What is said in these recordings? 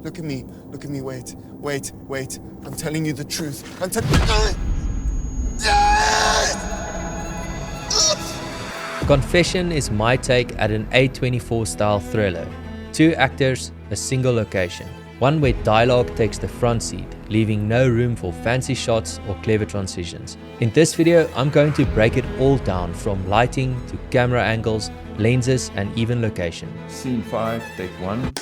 Look at me. Look at me. Wait. I'm telling you the truth. Confession is my take at an A24 style thriller. 2 actors, a single location. One where dialogue takes the front seat, leaving no room for fancy shots or clever transitions. In this video, I'm going to break it all down from lighting to camera angles, lenses and even location. Scene 5, take 1.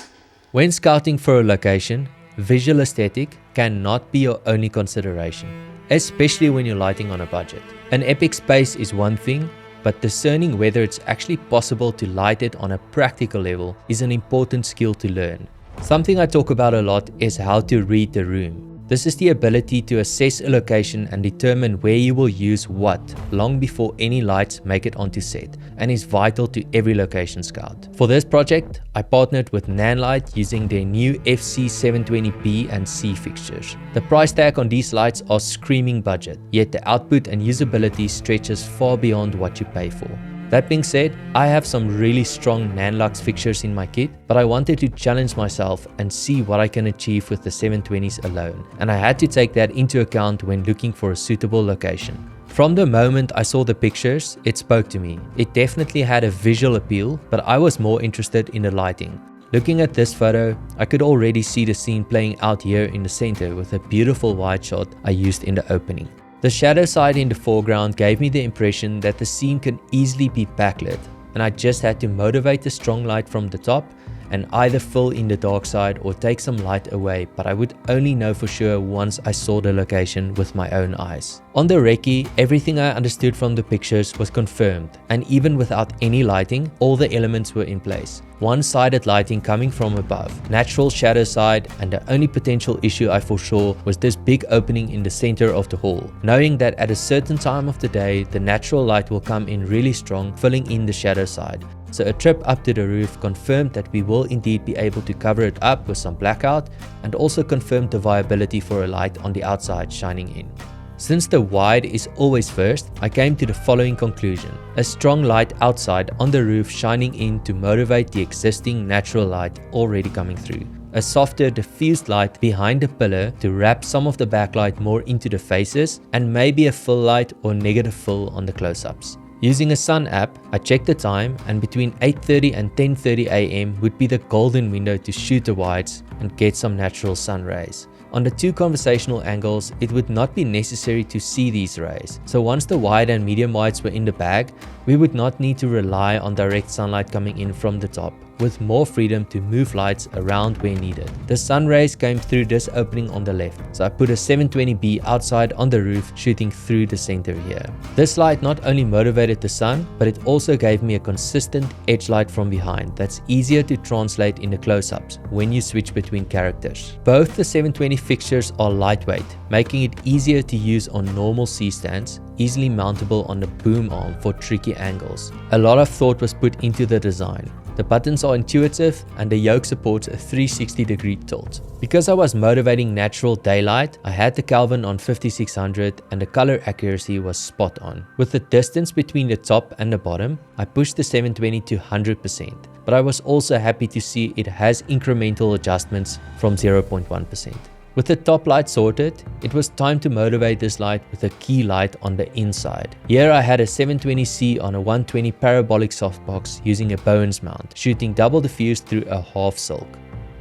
When scouting for a location, visual aesthetic cannot be your only consideration, especially when you're lighting on a budget. An epic space is one thing, but discerning whether it's actually possible to light it on a practical level is an important skill to learn. Something I talk about a lot is how to read the room. This is the ability to assess a location and determine where you will use what long before any lights make it onto set, and is vital to every location scout. For this project, I partnered with Nanlite using their new FC720B and C fixtures. The price tag on these lights are screaming budget, yet the output and usability stretches far beyond what you pay for. That being said, I have some really strong Nanlite fixtures in my kit, but I wanted to challenge myself and see what I can achieve with the 720s alone, and I had to take that into account when looking for a suitable location. From the moment I saw the pictures, it spoke to me. It definitely had a visual appeal, but I was more interested in the lighting. Looking at this photo, I could already see the scene playing out here in the center with a beautiful wide shot I used in the opening. The shadow side in the foreground gave me the impression that the scene can easily be backlit, and I just had to motivate the strong light from the top and either fill in the dark side or take some light away, but I would only know for sure once I saw the location with my own eyes. On the recce, everything I understood from the pictures was confirmed, and even without any lighting, all the elements were in place. One-sided lighting coming from above, natural shadow side, and the only potential issue I foresaw was this big opening in the center of the hall, knowing that at a certain time of the day, the natural light will come in really strong, filling in the shadow side. So a trip up to the roof confirmed that we will indeed be able to cover it up with some blackout, and also confirmed the viability for a light on the outside shining in. Since the wide is always first, I came to the following conclusion. A strong light outside on the roof shining in to motivate the existing natural light already coming through. A softer diffused light behind the pillar to wrap some of the backlight more into the faces, and maybe a full light or negative fill on the close-ups. Using a sun app, I checked the time, and between 8:30 and 10:30 am would be the golden window to shoot the wides and get some natural sun rays. On the 2 conversational angles, it would not be necessary to see these rays, so once the wide and medium wides were in the bag, we would not need to rely on direct sunlight coming in from the top, with more freedom to move lights around where needed. The sun rays came through this opening on the left, so I put a 720B outside on the roof shooting through the center here. This light not only motivated the sun, but it also gave me a consistent edge light from behind that's easier to translate in the close-ups when you switch between characters. Both the 720 fixtures are lightweight, making it easier to use on normal C-stands, easily mountable on the boom arm for tricky angles. A lot of thought was put into the design. The buttons are intuitive, and the yoke supports a 360-degree tilt. Because I was motivating natural daylight, I had the Kelvin on 5600 and the color accuracy was spot on. With the distance between the top and the bottom, I pushed the 720 to 100%, but I was also happy to see it has incremental adjustments from 0.1%. With the top light sorted, it was time to motivate this light with a key light on the inside. Here I had a 720C on a 120 parabolic softbox using a Bowens mount, shooting double diffuse through a half silk.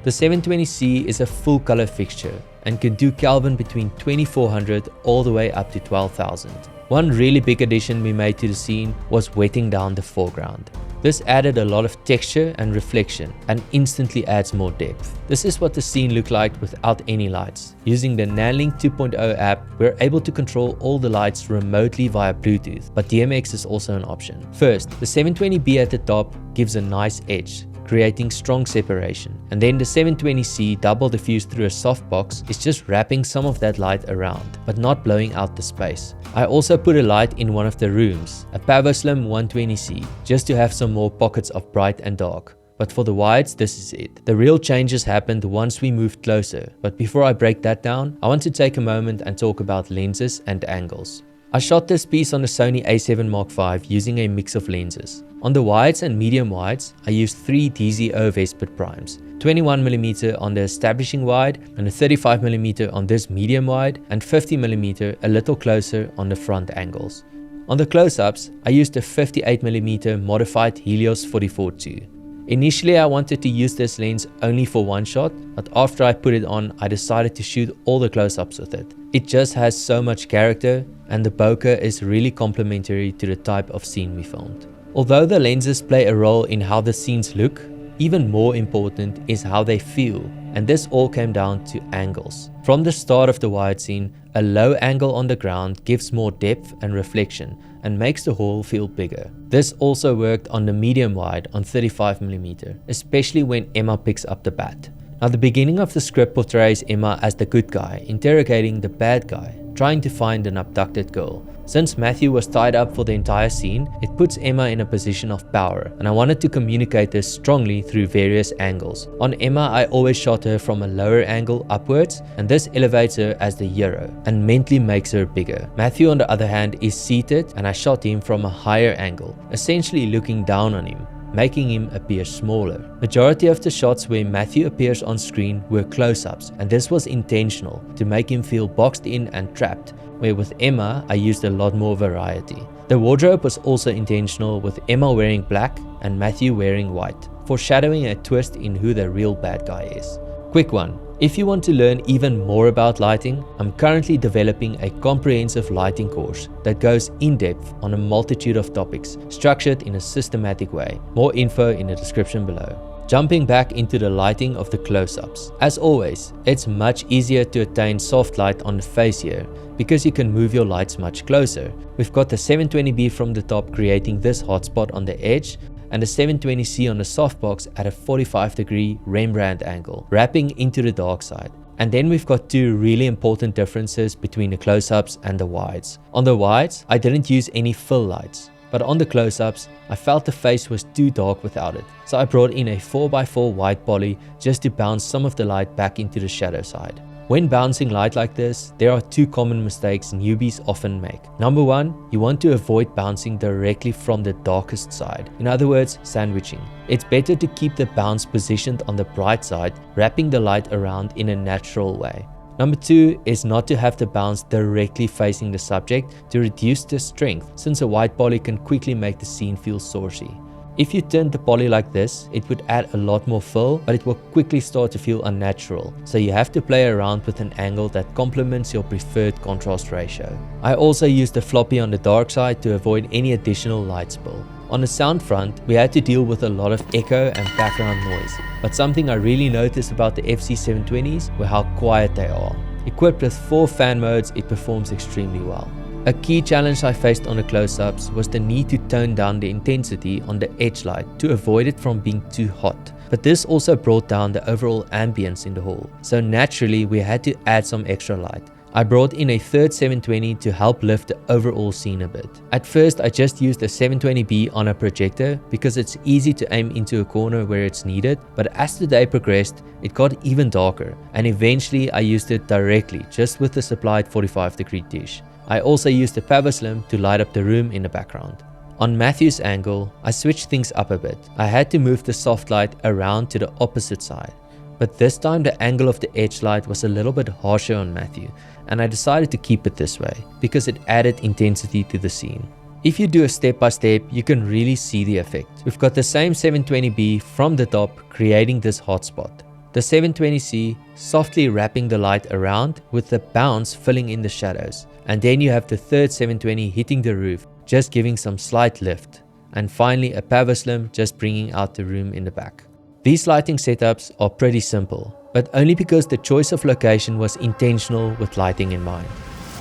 The 720C is a full color fixture and can do Kelvin between 2400 all the way up to 12,000. One really big addition we made to the scene was wetting down the foreground. This added a lot of texture and reflection and instantly adds more depth. This is what the scene looked like without any lights. Using the Nanlite 2.0 app, we're able to control all the lights remotely via Bluetooth, but DMX is also an option. First, the 720B at the top gives a nice edge, creating strong separation. And then the 720C double diffused through a softbox is just wrapping some of that light around, but not blowing out the space. I also put a light in one of the rooms, a PavoSlim 120C, just to have some more pockets of bright and dark. But for the wides, this is it. The real changes happened once we moved closer, but before I break that down, I want to take a moment and talk about lenses and angles. I shot this piece on the Sony A7 Mark V using a mix of lenses. On the wides and medium wides, I used 3 DZO Vespid primes, 21mm on the establishing wide and a 35mm on this medium wide and 50mm a little closer on the front angles. On the close-ups, I used a 58mm modified Helios 44-2. Initially I wanted to use this lens only for one shot, but after I put it on, I decided to shoot all the close-ups with it. It just has so much character, and the bokeh is really complementary to the type of scene we filmed. Although the lenses play a role in how the scenes look, even more important is how they feel, and this all came down to angles. From the start of the wide scene, a low angle on the ground gives more depth and reflection and makes the hall feel bigger. This also worked on the medium wide on 35mm, especially when Emma picks up the bat. Now the beginning of the script portrays Emma as the good guy, interrogating the bad guy, trying to find an abducted girl. Since Matthew was tied up for the entire scene, it puts Emma in a position of power, and I wanted to communicate this strongly through various angles. On Emma, I always shot her from a lower angle upwards, and this elevates her as the hero and mentally makes her bigger. Matthew, on the other hand, is seated, and I shot him from a higher angle, essentially looking down on him, making him appear smaller. Majority of the shots where Matthew appears on screen were close-ups, and this was intentional to make him feel boxed in and trapped, where with Emma I used a lot more variety. The wardrobe was also intentional, with Emma wearing black and Matthew wearing white, foreshadowing a twist in who the real bad guy is. Quick one. If you want to learn even more about lighting, I'm currently developing a comprehensive lighting course that goes in depth on a multitude of topics, structured in a systematic way. More info in the description below. Jumping back into the lighting of the close-ups. As always, it's much easier to attain soft light on the face here, because you can move your lights much closer. We've got the 720B from the top creating this hotspot on the edge, and the 720C on the softbox at a 45-degree Rembrandt angle, wrapping into the dark side. And then we've got two really important differences between the close-ups and the wides. On the wides, I didn't use any fill lights, but on the close-ups, I felt the face was too dark without it, so I brought in a 4x4 white poly just to bounce some of the light back into the shadow side. When bouncing light like this, there are two common mistakes newbies often make. Number one, you want to avoid bouncing directly from the darkest side. In other words, sandwiching. It's better to keep the bounce positioned on the bright side, wrapping the light around in a natural way. Number two is not to have the bounce directly facing the subject to reduce the strength, since a white poly can quickly make the scene feel saucy. If you turned the poly like this, it would add a lot more fill, but it will quickly start to feel unnatural, so you have to play around with an angle that complements your preferred contrast ratio. I also used a floppy on the dark side to avoid any additional light spill. On the sound front, we had to deal with a lot of echo and background noise, but something I really noticed about the FC720s were how quiet they are. Equipped with 4 fan modes, it performs extremely well. A key challenge I faced on the close-ups was the need to tone down the intensity on the edge light to avoid it from being too hot. But this also brought down the overall ambience in the hall, so naturally we had to add some extra light. I brought in a third 720 to help lift the overall scene a bit. At first I just used a 720B on a projector because it's easy to aim into a corner where it's needed, but as the day progressed it got even darker, and eventually I used it directly just with the supplied 45-degree dish. I also used a power slim to light up the room in the background. On Matthew's angle, I switched things up a bit. I had to move the soft light around to the opposite side. But this time the angle of the edge light was a little bit harsher on Matthew, and I decided to keep it this way because it added intensity to the scene. If you do a step by step, you can really see the effect. We've got the same 720B from the top creating this hotspot. The 720C softly wrapping the light around with the bounce filling in the shadows. And then you have the third 720 hitting the roof, just giving some slight lift. And finally a power slim just bringing out the room in the back. These lighting setups are pretty simple, but only because the choice of location was intentional with lighting in mind.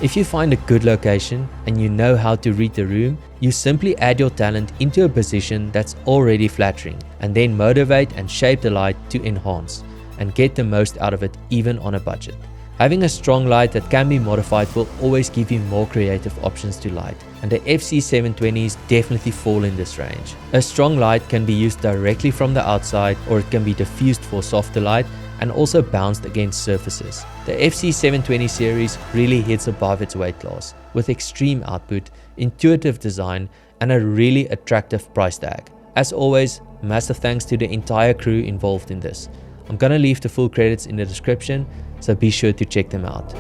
If you find a good location and you know how to read the room, you simply add your talent into a position that's already flattering, and then motivate and shape the light to enhance and get the most out of it even on a budget. Having a strong light that can be modified will always give you more creative options to light, and the FC720s definitely fall in this range. A strong light can be used directly from the outside, or it can be diffused for softer light, and also bounced against surfaces. The FC720 series really hits above its weight class, with extreme output, intuitive design, and a really attractive price tag. As always, massive thanks to the entire crew involved in this. I'm gonna leave the full credits in the description, so be sure to check them out.